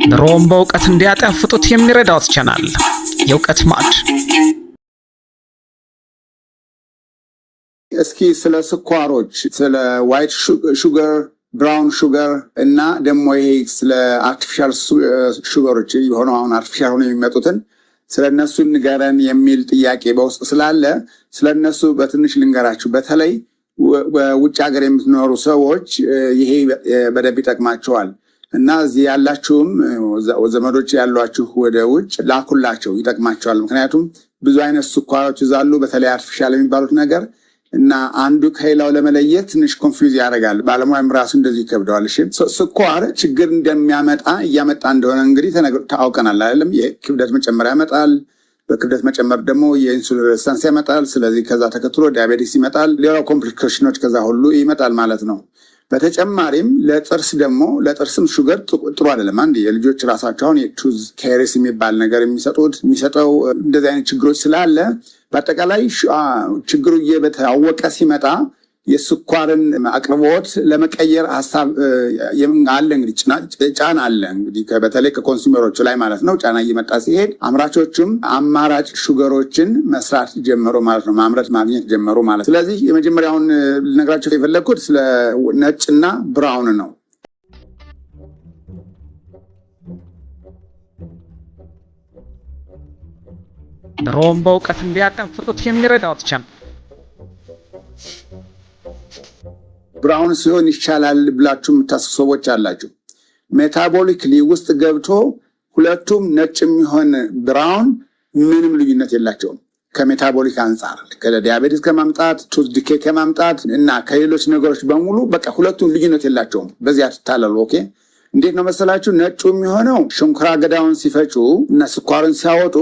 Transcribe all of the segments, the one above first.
ኑሮውን በእውቀት እንዲያጣፍጡት የሚረዳዎት ቻናል የእውቀት ማዕድ። እስኪ ስለ ስኳሮች፣ ስለ ዋይት ሹገር፣ ብራውን ሹገር እና ደግሞ ይሄ ስለ አርቲፊሻል ሹገሮች የሆነው አሁን አርቲፊሻል ሆነው የሚመጡትን ስለነሱ ንገረን የሚል ጥያቄ በውስጥ ስላለ ስለነሱ በትንሽ ልንገራችሁ። በተለይ በውጭ ሀገር የምትኖሩ ሰዎች ይሄ በደንብ ይጠቅማቸዋል እና እዚህ ያላችሁም ዘመዶች ያሏችሁ ወደ ውጭ ላኩላቸው፣ ይጠቅማቸዋል። ምክንያቱም ብዙ አይነት ስኳሮች ይዛሉ፣ በተለይ አርቲፊሻል የሚባሉት ነገር እና አንዱ ከሌላው ለመለየት ትንሽ ኮንፊውዝ ያደርጋል። ባለሙያም ራሱ እንደዚህ ይከብደዋል። እሺ ስኳር ችግር እንደሚያመጣ እያመጣ እንደሆነ እንግዲህ ታውቀናል አይደለም? የክብደት መጨመር ያመጣል። በክብደት መጨመር ደግሞ የኢንሱሊን ሬዚስታንስ ያመጣል። ስለዚህ ከዛ ተከትሎ ዲያቤቲስ ይመጣል። ሌላው ኮምፕሊኬሽኖች ከዛ ሁሉ ይመጣል ማለት ነው። በተጨማሪም ለጥርስ ደግሞ ለጥርስም ሹገር ጥሩ አይደለም። አንድ የልጆች ራሳቸው አሁን የቱዝ ካሪስ የሚባል ነገር የሚሰጠው እንደዚህ አይነት ችግሮች ስላለ በአጠቃላይ ችግሩ እየታወቀ ሲመጣ የስኳርን አቅርቦት ለመቀየር ሀሳብ አለ። እንግዲህ ጫና አለ እንግዲህ በተለይ ከኮንሱመሮቹ ላይ ማለት ነው። ጫና እየመጣ ሲሄድ አምራቾቹም አማራጭ ሹገሮችን መስራት ጀመሩ ማለት ነው፣ ማምረት ማግኘት ጀመሩ ማለት። ስለዚህ የመጀመሪያውን ልነግራቸው የፈለግኩት ስለ ነጭና ብራውን ነው። ኑሮውን በእውቀት እንዲያጣፍጡት የሚረዳዎት ቻናል ብራውን ሲሆን ይቻላል ብላችሁ የምታስቡ ሰዎች አላችሁ። ሜታቦሊክሊ ውስጥ ገብቶ ሁለቱም ነጭ የሚሆን ብራውን ምንም ልዩነት የላቸውም። ከሜታቦሊክ አንጻር ከዲያቤቲስ ከማምጣት ቱዝ ዲኬ ከማምጣት እና ከሌሎች ነገሮች በሙሉ በቃ ሁለቱም ልዩነት የላቸውም። በዚያ ትታለሉ። ኦኬ እንዴት ነው መሰላችሁ? ነጩ የሚሆነው ሸንኮራ አገዳውን ሲፈጩ እና ስኳርን ሲያወጡ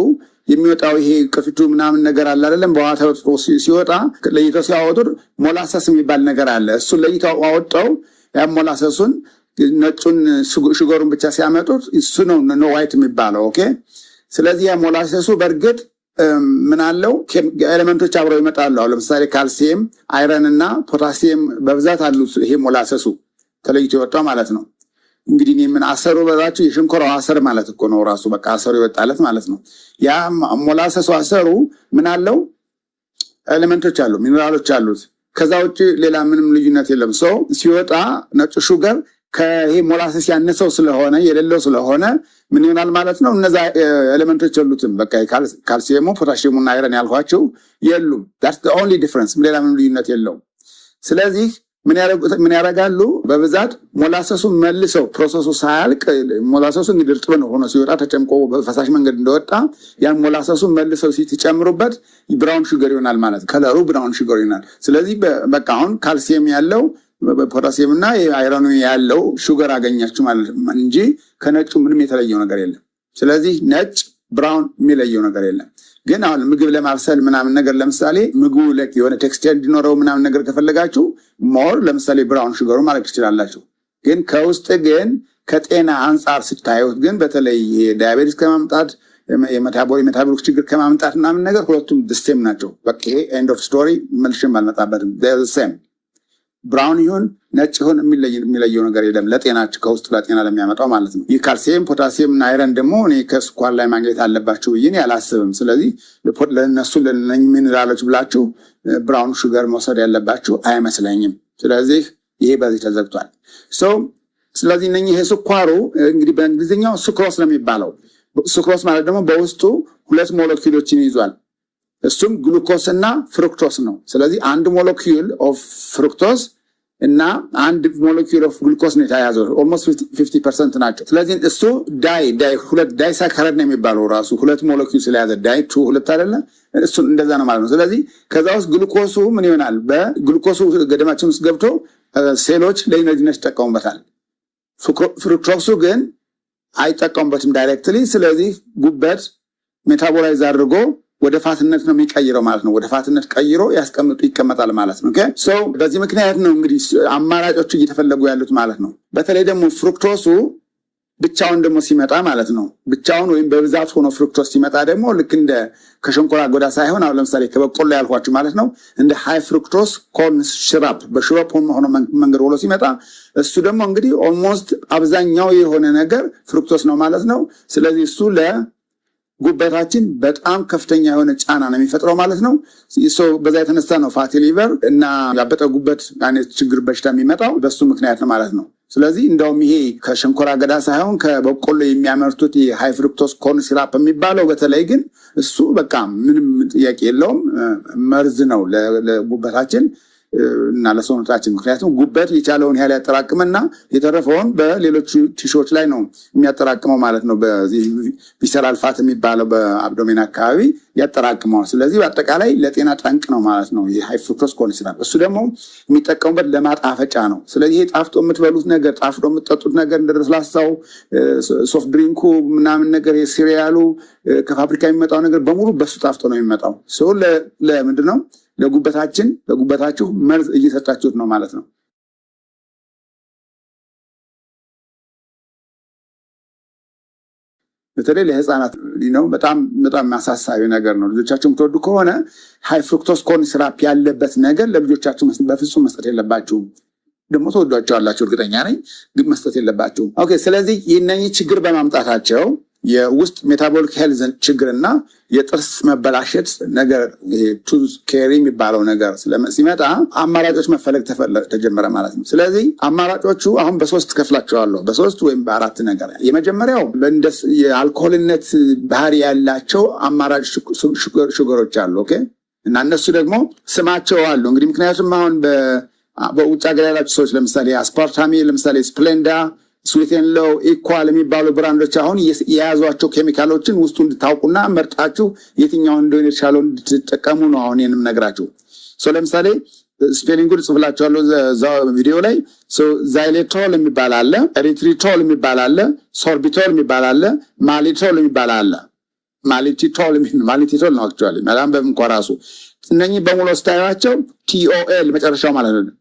የሚወጣው ይሄ ቅርፊቱ ምናምን ነገር አለ አይደለም? በውሃ ተወጥቶ ሲወጣ ለይተው ሲያወጡት ሞላሰስ የሚባል ነገር አለ። እሱን ለይተው አወጣው። ያ ሞላሰሱን ነጩን ሹገሩን ብቻ ሲያመጡት እሱ ነው ኖ ዋይት የሚባለው። ኦኬ ስለዚህ ያ ሞላሰሱ በእርግጥ ምን አለው? ኤሌመንቶች አብረው ይመጣሉ። አሁን ለምሳሌ ካልሲየም፣ አይረን እና ፖታሲየም በብዛት አሉ። ይሄ ሞላሰሱ ተለይቶ የወጣው ማለት ነው። እንግዲህ ምን አሰሩ በዛችሁ የሽንኮራው አሰር ማለት እኮ ነው ራሱ በቃ አሰሩ ይወጣለት ማለት ነው። ያ ሞላሰሱ አሰሩ ምን አለው? ኤሌመንቶች አሉ፣ ሚነራሎች አሉት። ከዛ ውጭ ሌላ ምንም ልዩነት የለም። ሰው ሲወጣ ነጭ ሹገር ከይሄ ሞላሰስ ያነሰው ስለሆነ የሌለው ስለሆነ ምን ይሆናል ማለት ነው? እነዛ ኤሌመንቶች የሉትም። በቃ ካልሲየሙ፣ ፖታሺየሙ እና አይረን ያልኳቸው የሉም። that's the only difference። ሌላ ምንም ልዩነት የለውም። ስለዚህ ምን ያደርጋሉ? በብዛት ሞላሰሱን መልሰው ፕሮሰሱ ሳያልቅ ሞላሰሱ እንግዲህ እርጥብ ሆኖ ሲወጣ ተጨምቆ በፈሳሽ መንገድ እንደወጣ ያን ሞላሰሱን መልሰው ሲጨምሩበት ብራውን ሹገር ይሆናል ማለት ነው። ከለሩ ብራውን ሹገር ይሆናል። ስለዚህ በቃ አሁን ካልሲየም ያለው ፖታሲየም እና አይረኑ ያለው ሹገር አገኛችሁ ማለት እንጂ ከነጩ ምንም የተለየው ነገር የለም። ስለዚህ ነጭ ብራውን የሚለየው ነገር የለም። ግን አሁን ምግብ ለማብሰል ምናምን ነገር ለምሳሌ ምግቡ የሆነ ቴክስቸር እንዲኖረው ምናምን ነገር ከፈለጋችሁ ሞር ለምሳሌ ብራውን ሹገሩ ማለት ትችላላችሁ። ግን ከውስጥ ግን ከጤና አንጻር ስታዩት ግን በተለይ ዳያቤቲስ ከማምጣት የሜታቦሊክ ችግር ከማምጣት ምናምን ነገር ሁለቱም ድስቴም ናቸው። በቃ ይሄ ኤንድ ኦፍ ስቶሪ መልሽም አልመጣበትም። ሴም ብራውን ይሁን ነጭ ይሁን የሚለየው ነገር የለም ለጤናችሁ ከውስጥ ለጤና ለሚያመጣው ማለት ነው። ይህ ካልሲየም፣ ፖታሲየም እና አይረን ደግሞ እኔ ከስኳር ላይ ማግኘት አለባችሁ ብዬ አላስብም። ስለዚህ ለነሱ ሚኒራሎች ብላችሁ ብራውን ሹገር መውሰድ ያለባችሁ አይመስለኝም። ስለዚህ ይሄ በዚህ ተዘግቷል። ስለዚህ ይሄ ስኳሩ እንግዲህ በእንግሊዝኛው ሱክሮስ ነው የሚባለው። ሱክሮስ ማለት ደግሞ በውስጡ ሁለት ሞለኪውሎችን ይዟል። እሱም ግሉኮስ እና ፍሩክቶስ ነው። ስለዚህ አንድ ሞለኪውል ኦፍ ፍሩክቶስ እና አንድ ሞለኪውል ኦፍ ግሉኮስ ነው የተያዘው። ኦልሞስት 50% ናቸው። ስለዚህ እሱ ሁለት ዳይሳካራይድ ነው የሚባለው ራሱ ሁለት ሞለኪውል ስለያዘ ሁለት አይደለ? እሱ እንደዛ ነው ማለት ነው። ስለዚህ ከዛ ውስጥ ግሉኮሱ ምን ይሆናል? በግሉኮሱ ገደማችን ውስጥ ገብቶ ሴሎች ለኢነርጂነት ይጠቀሙበታል። ፍሩክቶሱ ግን አይጠቀሙበትም ዳይሬክትሊ። ስለዚህ ጉበት ሜታቦላይዝ አድርጎ ወደ ፋትነት ነው የሚቀይረው ማለት ነው። ወደ ፋትነት ቀይሮ ይቀመጣል ማለት ነው። በዚህ ምክንያት ነው እንግዲህ አማራጮቹ እየተፈለጉ ያሉት ማለት ነው። በተለይ ደግሞ ፍሩክቶሱ ብቻውን ደግሞ ሲመጣ ማለት ነው ብቻውን ወይም በብዛት ሆኖ ፍሩክቶስ ሲመጣ ደግሞ ልክ እንደ ከሸንኮራ አገዳ ሳይሆን አሁን ለምሳሌ ከበቆሎ ያልኳችሁ ማለት ነው እንደ ሃይ ፍሩክቶስ ኮርን ሲራፕ በሽሮፕ ሆኖ መንገድ ብሎ ሲመጣ እሱ ደግሞ እንግዲህ ኦልሞስት አብዛኛው የሆነ ነገር ፍሩክቶስ ነው ማለት ነው። ስለዚህ እሱ ጉበታችን በጣም ከፍተኛ የሆነ ጫና ነው የሚፈጥረው ማለት ነው። በዛ የተነሳ ነው ፋቲ ሊቨር እና ያበጠ ጉበት አይነት ችግር በሽታ የሚመጣው በሱ ምክንያት ነው ማለት ነው። ስለዚህ እንደውም ይሄ ከሸንኮራ አገዳ ሳይሆን ከበቆሎ የሚያመርቱት የሃይ ፍሩክቶስ ኮርን ሲራፕ የሚባለው በተለይ ግን እሱ በቃ ምንም ጥያቄ የለውም መርዝ ነው ለጉበታችን እና ለሰውነታችን። ምክንያቱም ጉበት የቻለውን ያህል ያጠራቅምና የተረፈውን በሌሎች ቲሾች ላይ ነው የሚያጠራቅመው ማለት ነው። በዚህ ቪሰራል ፋት የሚባለው በአብዶሜን አካባቢ ያጠራቅመዋል። ስለዚህ በአጠቃላይ ለጤና ጠንቅ ነው ማለት ነው የሃይ ፍሩክቶስ ኮርን ሲራፕ። እሱ ደግሞ የሚጠቀሙበት ለማጣፈጫ ነው። ስለዚህ ይሄ ጣፍጦ የምትበሉት ነገር ጣፍጦ የምትጠጡት ነገር እንደ ለስላሳው ሶፍት ድሪንኩ ምናምን ነገር የሲሪያሉ ከፋብሪካ የሚመጣው ነገር በሙሉ በሱ ጣፍጦ ነው የሚመጣው። ሰው ለምንድን ነው ለጉበታችሁ መርዝ እየሰጣችሁት ነው ማለት ነው። በተለይ ለህፃናት ነው በጣም አሳሳቢ ነገር ነው። ልጆቻችሁ የምትወዱ ከሆነ ሃይ ፍሩክቶስ ኮርን ሲራፕ ያለበት ነገር ለልጆቻችሁ በፍጹም መስጠት የለባችሁም። ደግሞ ተወዷቸዋላችሁ እርግጠኛ ነኝ፣ ግን መስጠት የለባችሁም። ኦኬ። ስለዚህ የእነኚህ ችግር በማምጣታቸው የውስጥ ሜታቦሊክ ሄልዝ ችግርና የጥርስ መበላሸት ነገር ቱዝ ኬሪ የሚባለው ነገር ሲመጣ አማራጮች መፈለግ ተጀመረ ማለት ነው። ስለዚህ አማራጮቹ አሁን በሶስት ከፍላቸዋለሁ፣ በሶስት ወይም በአራት ነገር። የመጀመሪያው የአልኮልነት ባህሪ ያላቸው አማራጭ ሹገሮች አሉ። ኦኬ። እና እነሱ ደግሞ ስማቸው አሉ እንግዲህ። ምክንያቱም አሁን በውጭ ሀገር ያላችሁ ሰዎች ለምሳሌ አስፓርታሚ፣ ለምሳሌ ስፕሌንዳ፣ ስዊቴን ሎው፣ ኢኳል የሚባሉ ብራንዶች አሁን የያዟቸው ኬሚካሎችን ውስጡ እንድታውቁና መርጣችሁ የትኛውን እንደሆነ የተሻለው እንድትጠቀሙ ነው አሁን ይህንም ነግራችሁ። ለምሳሌ ስፔሊንጉን ጽፍላችኋለሁ እዛው ቪዲዮ ላይ። ዛይሌቶል የሚባል አለ፣ ኤሪትሪቶል የሚባል አለ፣ ሶርቢቶል የሚባል አለ፣ ማሊቶል የሚባል አለ። ማሊቲቶል ነው አክቹዋሊ ማዳም በእንኳ ራሱ እነኚህ በሙሉ ስታዩዋቸው ቲኦኤል መጨረሻው ማለት ነው።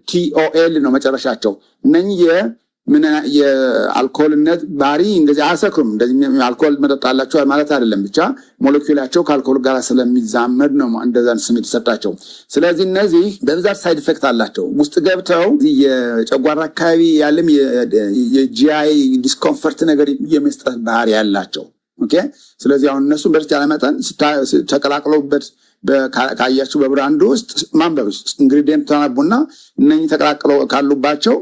ቲኦኤል ነው መጨረሻቸው። እነኚህ የአልኮልነት ባህሪ እንደዚህ አያሰክሩም። እንደዚህ አልኮል መጠጣላቸው ማለት አይደለም፣ ብቻ ሞለኪውላቸው ከአልኮል ጋር ስለሚዛመድ ነው እንደዛ ስም የተሰጣቸው። ስለዚህ እነዚህ በብዛት ሳይድ ኢፌክት አላቸው። ውስጥ ገብተው የጨጓራ አካባቢ ያለም የጂአይ ዲስኮምፈርት ነገር የመስጠት ባህሪ ያላቸው። ኦኬ። ስለዚህ አሁን እነሱ በተቻለ መጠን ተቀላቅለውበት ካያችሁ በብራንዱ ውስጥ ማንበብ ኢንግሪዲየንት ተናቡና እነኚህ ተቀላቅለው ካሉባቸው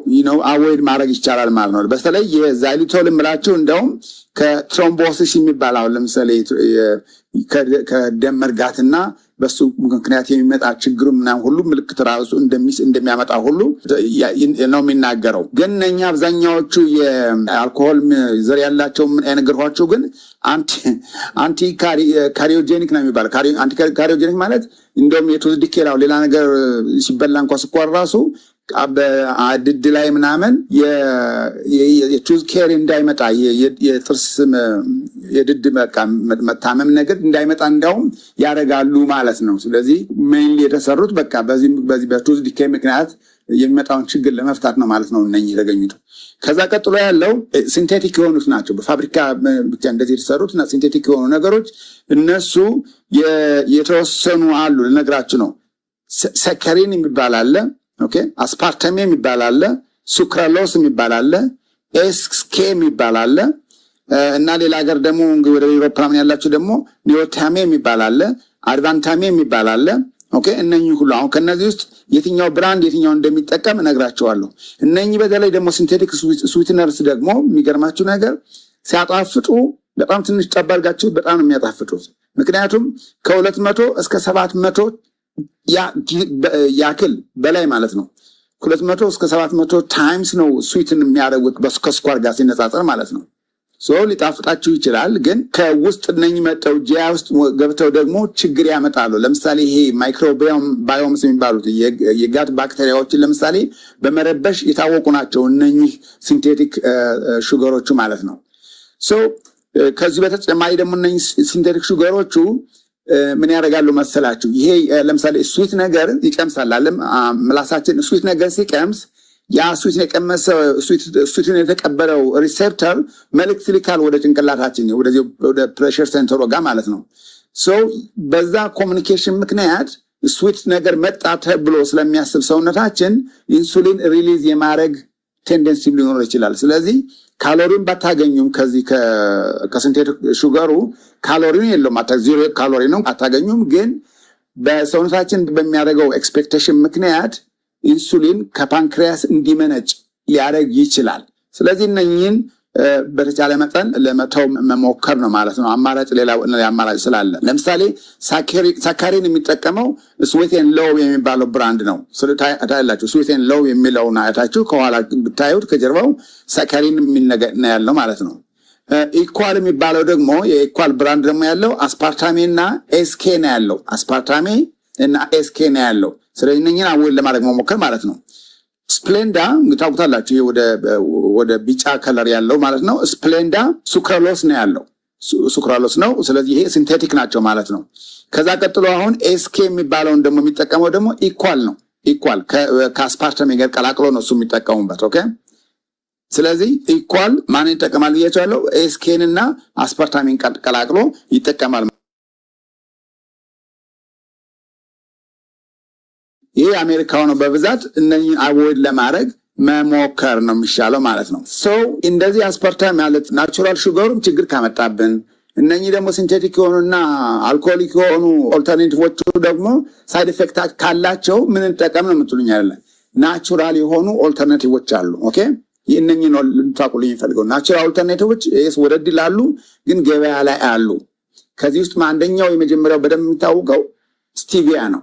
አቮይድ ማድረግ ይቻላል ማለት ነው። በተለይ የዛይሊቶል የምላችሁ እንደውም ከትሮምቦሲስ የሚባል አሁን ለምሳሌ ከደም መርጋትና በሱ ምክንያት የሚመጣ ችግሩ ምናምን ሁሉ ምልክት ራሱ እንደሚያመጣ ሁሉ ነው የሚናገረው። ግን እነኛ አብዛኛዎቹ የአልኮሆል ዘር ያላቸው ምን አይነገርኋቸው ግን አንቲ ካሪዮጄኒክ ነው የሚባለው። አንቲ ካሪዮጄኒክ ማለት እንደውም የቱዝ ዲኬላው ሌላ ነገር ሲበላ እንኳ ስኳር ራሱ በድድ ላይ ምናምን የቱዝ ኬሪ እንዳይመጣ የጥርስ የድድ መታመም ነገር እንዳይመጣ እንዳውም ያደርጋሉ ማለት ነው። ስለዚህ ሜይንሊ የተሰሩት በቃ በዚህ በቱዝ ዲኬ ምክንያት የሚመጣውን ችግር ለመፍታት ነው ማለት ነው እነኚህ የተገኙት። ከዛ ቀጥሎ ያለው ሲንቴቲክ የሆኑት ናቸው። በፋብሪካ ብቻ እንደዚህ የተሰሩት እና ሲንቴቲክ የሆኑ ነገሮች እነሱ የተወሰኑ አሉ ልነግራችሁ ነው። ሰከሪን የሚባል አለ። ኦኬ። አስፓርተሜ የሚባል አለ፣ ሱክራሎስ የሚባል አለ፣ ኤስኬ የሚባል አለ እና ሌላ ሀገር ደግሞ ወደ አውሮፓ ምን ያላችሁ ደግሞ ኒዮታሜ የሚባል አለ፣ አድቫንታሜ የሚባል አለ። ኦኬ። እነኚህ ሁሉ አሁን ከነዚህ ውስጥ የትኛው ብራንድ የትኛው እንደሚጠቀም እነግራቸዋለሁ። እነኚህ በተለይ ደግሞ ሲንቴቲክ ስዊትነርስ ደግሞ የሚገርማችሁ ነገር ሲያጣፍጡ በጣም ትንሽ ጠብ አድርጋችሁ በጣም ነው የሚያጣፍጡት። ምክንያቱም ከ200 እስከ 700 ያክል በላይ ማለት ነው። 200 እስከ 700 ታይምስ ነው ስዊትን የሚያደርጉት ከስኳር ጋር ሲነጻጸር ማለት ነው። ሊጣፍጣችሁ ይችላል፣ ግን ከውስጥ እነኚህ መጠው ጂያ ውስጥ ገብተው ደግሞ ችግር ያመጣሉ። ለምሳሌ ይሄ ማይክሮባዮምስ የሚባሉት የጋት ባክቴሪያዎችን ለምሳሌ በመረበሽ የታወቁ ናቸው እነኚህ ሲንቴቲክ ሹገሮቹ ማለት ነው። ከዚህ በተጨማሪ ደግሞ እነኚህ ሲንቴቲክ ሹገሮቹ ምን ያደርጋሉ መሰላችሁ? ይሄ ለምሳሌ ስዊት ነገር ይቀምሳል አለም ምላሳችን ስዊት ነገር ሲቀምስ ያ ስዊትን የቀመሰ ስዊትን የተቀበለው ሪሴፕተር መልእክት ይልካል ወደ ጭንቅላታችን ወደ ፕሬሸር ሴንተሩ ጋር ማለት ነው። በዛ ኮሚኒኬሽን ምክንያት ስዊት ነገር መጣ ተብሎ ስለሚያስብ ሰውነታችን ኢንሱሊን ሪሊዝ የማድረግ ቴንደንሲ ሊኖር ይችላል። ስለዚህ ካሎሪን ባታገኙም ከዚህ ከሲንቴቲክ ሹገሩ ካሎሪን የለውም፣ ዜሮ ካሎሪ ነው አታገኙም። ግን በሰውነታችን በሚያደርገው ኤክስፔክቴሽን ምክንያት ኢንሱሊን ከፓንክሪያስ እንዲመነጭ ሊያደርግ ይችላል። ስለዚህ እነኝህን በተቻለ መጠን ለመተው መሞከር ነው ማለት ነው። አማራጭ ሌላ አማራጭ ስላለ ለምሳሌ ሳካሪን የሚጠቀመው ስዊት ኤንድ ሎው የሚባለው ብራንድ ነው። ታያላችሁ ስዊት ኤንድ ሎው የሚለውን አያታችሁ ከኋላ ብታዩት ከጀርባው ሳካሪን የሚል ነገር ነው ያለው ማለት ነው። ኢኳል የሚባለው ደግሞ የኢኳል ብራንድ ደግሞ ያለው አስፓርታሜ እና ኤስኬ ነው ያለው። አስፓርታሜ እና ኤስኬ ነው ያለው። ስለዚህ እነኝህን አወል ለማድረግ መሞከር ማለት ነው። ስፕሌንዳ ታውቁታላችሁ፣ ይሄ ወደ ቢጫ ከለር ያለው ማለት ነው። ስፕሌንዳ ሱክራሎስ ነው ያለው፣ ሱክራሎስ ነው። ስለዚህ ይሄ ሲንቴቲክ ናቸው ማለት ነው። ከዛ ቀጥሎ አሁን ኤስኬ የሚባለውን ደግሞ የሚጠቀመው ደግሞ ኢኳል ነው። ኢኳል ከአስፓርታሜ ጋር ቀላቅሎ ነው እሱ የሚጠቀሙበት። ኦኬ። ስለዚህ ኢኳል ማን ይጠቀማል ብያቸዋለሁ? ኤስኬን እና አስፓርታሜን ቀላቅሎ ይጠቀማል። ይህ አሜሪካው ነው በብዛት እነኝን አቮይድ ለማድረግ መሞከር ነው የሚሻለው ማለት ነው። እንደዚህ አስፓርታም ማለት ናቹራል ሹገሩም ችግር ካመጣብን እነኚህ ደግሞ ሲንቴቲክ የሆኑና አልኮሊክ የሆኑ ኦልተርኔቲቮቹ ደግሞ ሳይድ ኢፌክት ካላቸው ምን እንጠቀም ነው የምትሉኝ አይደለ? ናቹራል የሆኑ ኦልተርኔቲቮች አሉ። ኦኬ እነኚህ ነው ልታውቁልኝ የሚፈልገው። ናቹራል ኦልተርኔቲቮች ወደድ ይላሉ፣ ግን ገበያ ላይ አሉ። ከዚህ ውስጥ አንደኛው የመጀመሪያው በደንብ የሚታወቀው ስቲቪያ ነው።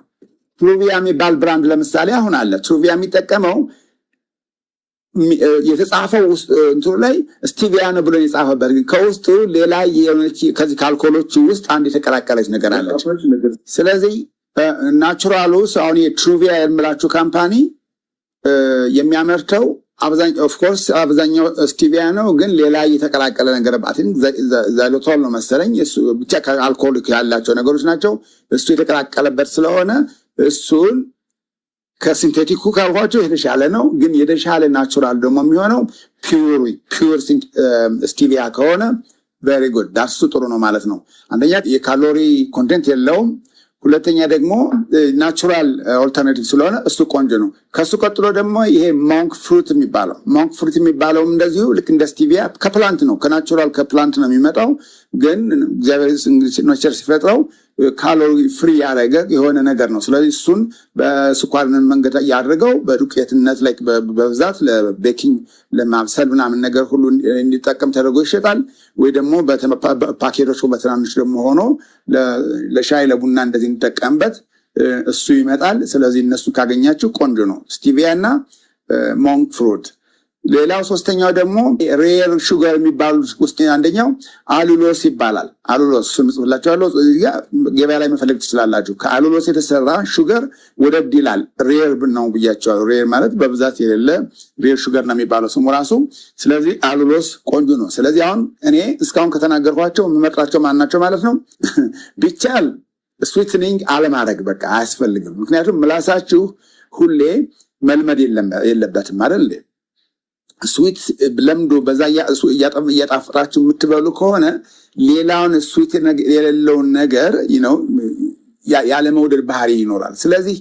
ትሩቪያ የሚባል ብራንድ ለምሳሌ አሁን አለ። ትሩቪያ የሚጠቀመው የተጻፈው ውስጥ እንትሩ ላይ ስቲቪያ ነው ብሎ የጻፈበት፣ ግን ከውስጡ ሌላ የሆነች ከዚህ ከአልኮሎች ውስጥ አንድ የተቀላቀለች ነገር አለች። ስለዚህ ናቹራሉ አሁን የትሩቪያ የምላችሁ ካምፓኒ የሚያመርተው አብዛኛው ስቲቪያ ነው፣ ግን ሌላ የተቀላቀለ ነገር ባትን ዛይሎቶል ነው መሰለኝ። ብቻ ከአልኮል ያላቸው ነገሮች ናቸው። እሱ የተቀላቀለበት ስለሆነ እሱን ከሲንቴቲኩ ካልኳቸው የተሻለ ነው። ግን የተሻለ ናቹራል ደግሞ የሚሆነው ፒውር ስቲቪያ ከሆነ ቬሪ ጉድ ዳሱ ጥሩ ነው ማለት ነው። አንደኛ የካሎሪ ኮንቴንት የለውም፣ ሁለተኛ ደግሞ ናቹራል ኦልተርናቲቭ ስለሆነ እሱ ቆንጆ ነው። ከሱ ቀጥሎ ደግሞ ይሄ ሞንክ ፍሩት የሚባለውም እንደዚሁ ልክ እንደ ስቲቪያ ከፕላንት ነው፣ ከናቹራል ከፕላንት ነው የሚመጣው። ግን እግዚአብሔር ኔቸር ሲፈጥረው ካሎሪ ፍሪ ያደረገ የሆነ ነገር ነው። ስለዚህ እሱን በስኳርን መንገድ ያደረገው በዱቄትነት ላይ በብዛት ለቤኪንግ ለማብሰል ምናምን ነገር ሁሉ እንዲጠቀም ተደርጎ ይሸጣል። ወይ ደግሞ ፓኬቶች በትናንሽ ደግሞ ሆኖ ለሻይ ለቡና እንደዚህ እንጠቀምበት እሱ ይመጣል። ስለዚህ እነሱ ካገኛችሁ ቆንጆ ነው፣ ስቲቪያ እና ሞንክ ፍሩት። ሌላው ሶስተኛው ደግሞ ሬር ሹገር የሚባሉት ውስጥ አንደኛው አሉሎስ ይባላል። አሉሎስ ስምጽላችኋለሁ፣ ገበያ ላይ መፈለግ ትችላላችሁ። ከአሉሎስ የተሰራ ሹገር ወደድ ይላል። ሬር ነው ብያቸዋለሁ። ሬር ማለት በብዛት የሌለ ሬር ሹገር ነው የሚባለው ስሙ ራሱ። ስለዚህ አሉሎስ ቆንጆ ነው። ስለዚህ አሁን እኔ እስካሁን ከተናገርኳቸው የምመርጣቸው ማናቸው ማለት ነው? ቢቻል ስዊትኒንግ አለማድረግ በቃ አያስፈልግም። ምክንያቱም ምላሳችሁ ሁሌ መልመድ የለበትም አይደል? ስዊት ለምዶ በዛ እያጣፍጣችሁ የምትበሉ ከሆነ ሌላውን ስዊት የሌለውን ነገር ያለመውደድ ባህሪ ይኖራል። ስለዚህ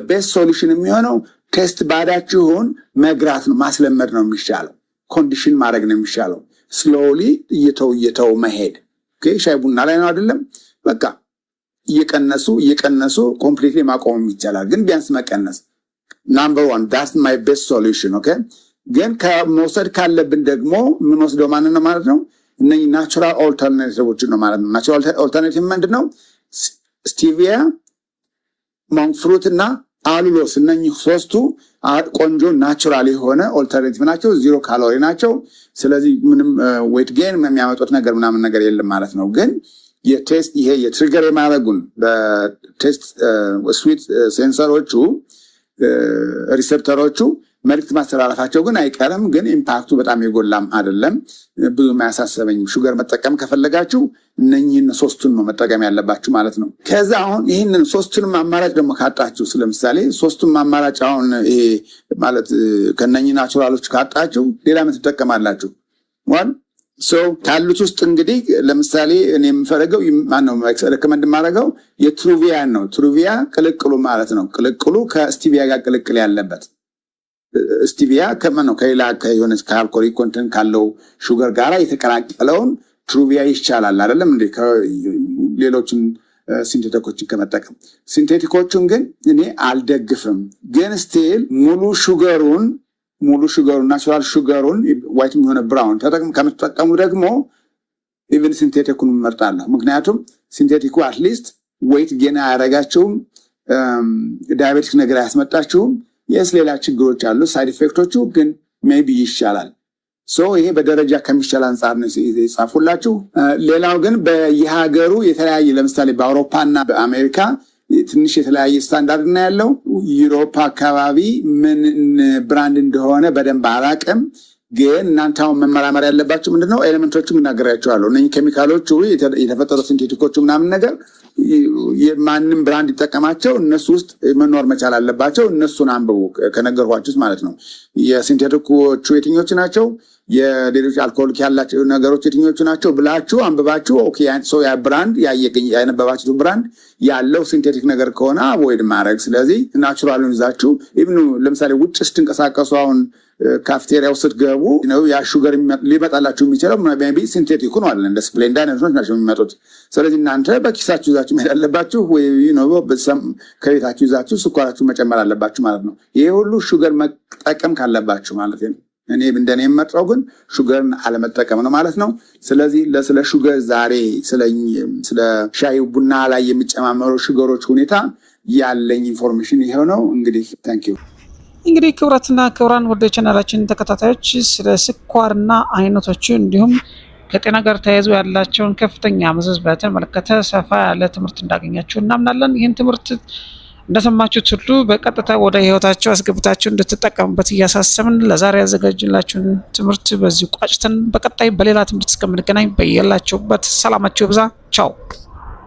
ቤስት ሶሉሽን የሚሆነው ቴስት ባዳችሁን መግራት ነው፣ ማስለመድ ነው የሚሻለው። ኮንዲሽን ማድረግ ነው የሚሻለው። ስሎሊ እየተው መሄድ። ሻይ ቡና ላይ ነው አይደለም? በቃ እየቀነሱ ኮምፕሊትሊ ማቆም ይቻላል፣ ግን ቢያንስ መቀነስ ናምበር ዋን ዳስ ማይ ቤስት ሶሉሽን። ኦኬ ግን ከመውሰድ ካለብን ደግሞ የምንወስደው ማንን ነው ማለት ነው? እነዚህ ናቹራል ኦልተርናቲቮችን ነው ማለት ነው። ናቹራል ኦልተርናቲቭ ምንድን ነው? ስቲቪያ፣ ሞንክ ፍሩት እና አሉሎስ። እነኚህ ሶስቱ ቆንጆ ናቹራል የሆነ ኦልተርናቲቭ ናቸው። 0 ካሎሪ ናቸው። ስለዚህ ምንም ዌት ጌን የሚያመጡት ነገር ምናምን ነገር የለም ማለት ነው። ግን የቴስት ይሄ የትሪገር የማድረጉን በቴስት ስዊት ሴንሰሮቹ ሪሴፕተሮቹ መልእክት ማስተላለፋቸው ግን አይቀርም። ግን ኢምፓክቱ በጣም የጎላም አይደለም፣ ብዙ አያሳሰበኝም። ሹገር መጠቀም ከፈለጋችሁ እነኚህን 3ቱን ነው መጠቀም ያለባችሁ ማለት ነው። ከዛ አሁን ይህንን 3ቱንም አማራጭ ደግሞ ካጣችሁ፣ ለምሳሌ 3ቱም አማራጭ አሁን ይሄ ማለት ከነኚህ ናቹራሎች ካጣችሁ ሌላ ምን ትጠቀማላችሁ? ካሉት ውስጥ እንግዲህ ለምሳሌ እኔ የምፈለገው ማነው ሪከመንድ የማደርገው የትሩቪያን ነው። ትሩቪያ ቅልቅሉ ማለት ነው። ቅልቅሉ ከስቲቪያ ጋር ቅልቅል ያለበት ስቲቪያ ከማነው ከሌላ ከሆነ ከአልኮሊክ ኮንተንት ካለው ሹገር ጋራ የተቀላቀለውን ትሩቪያ ይቻላል አይደለም እንዴ? ሌሎችን ሲንቴቲኮችን ከመጠቀም ሲንቴቲኮቹን ግን እኔ አልደግፍም። ግን ስቲል ሙሉ ሹገሩን ናቹራል ሹገሩን ዋይት የሆነ ብራውን ከምትጠቀሙ ደግሞ ኢቨን ሲንቴቲኩን እመርጣለሁ። ምክንያቱም ሲንቴቲኩ አትሊስት ዌይት ጌና አያደርጋችሁም፣ ዳያቤቲክ ነገር አያስመጣችሁም። የስ ሌላ ችግሮች አሉ፣ ሳይድ ኢፌክቶቹ ግን ሜቢ ይሻላል። ይሄ በደረጃ ከሚሻል አንጻር ነው የጻፉላችሁ። ሌላው ግን በየሀገሩ የተለያየ ለምሳሌ በአውሮፓና በአሜሪካ ትንሽ የተለያየ ስታንዳርድ ነው ያለው። ዩሮፕ አካባቢ ምን ብራንድ እንደሆነ በደንብ አላቅም። ግን እናንተ አሁን መመራመር ያለባችሁ ምንድነው ኤሌመንቶቹ እናገራቸዋለሁ። እነዚህ ኬሚካሎቹ የተፈጠሩ ሲንቴቲኮቹ ምናምን ነገር የማንም ብራንድ ይጠቀማቸው እነሱ ውስጥ መኖር መቻል አለባቸው። እነሱን አንብቡ ከነገርኳችሁ ማለት ነው። የሲንቴቲኮቹ የትኞቹ ናቸው፣ የሌሎች አልኮሆሊክ ያላቸው ነገሮች የትኞቹ ናቸው ብላችሁ አንብባችሁ ኦኬ ሰው ያ ብራንድ ያነበባችሁ ብራንድ ያለው ሲንቴቲክ ነገር ከሆነ አቮይድ ማድረግ። ስለዚህ ናቹራሉን ይዛችሁ ኢቭን ለምሳሌ ውጭ ስትንቀሳቀሱ አሁን ካፍቴሪያው ስትገቡ ነው ያ ሹገር ሊመጣላችሁ የሚችለው ሜቢ ሲንቴቲኩ ነው አለ እንደ ስፕሌንዳ አይነቶች ናቸው የሚመጡት። ስለዚህ እናንተ በኪሳችሁ ይዛችሁ መሄድ አለባችሁ ወይ ከቤታችሁ ይዛችሁ ስኳራችሁ መጨመር አለባችሁ ማለት ነው። ይሄ ሁሉ ሹገር መጠቀም ካለባችሁ ማለት ነው። እኔ እንደኔ የምመርጠው ግን ሹገርን አለመጠቀም ነው ማለት ነው። ስለዚህ ስለ ሹገር ዛሬ ስለ ሻይ ቡና ላይ የሚጨማመሩ ሹገሮች ሁኔታ ያለኝ ኢንፎርሜሽን ይሄው ነው። እንግዲህ ታንኪዩ። እንግዲህ ክቡራትና ክቡራን ወደ ቻናላችን ተከታታዮች ስለ ስኳርና አይነቶቹ እንዲሁም ከጤና ጋር ተያይዞ ያላቸውን ከፍተኛ መዘዝ በተመለከተ ሰፋ ያለ ትምህርት እንዳገኛችሁ እናምናለን። ይህን ትምህርት እንደሰማችሁት ሁሉ በቀጥታ ወደ ህይወታችሁ አስገብታችሁ እንድትጠቀሙበት እያሳሰብን ለዛሬ ያዘጋጅላችሁን ትምህርት በዚህ ቋጭተን በቀጣይ በሌላ ትምህርት እስከምንገናኝ በያላችሁበት ሰላማችሁ ይብዛ። ቻው።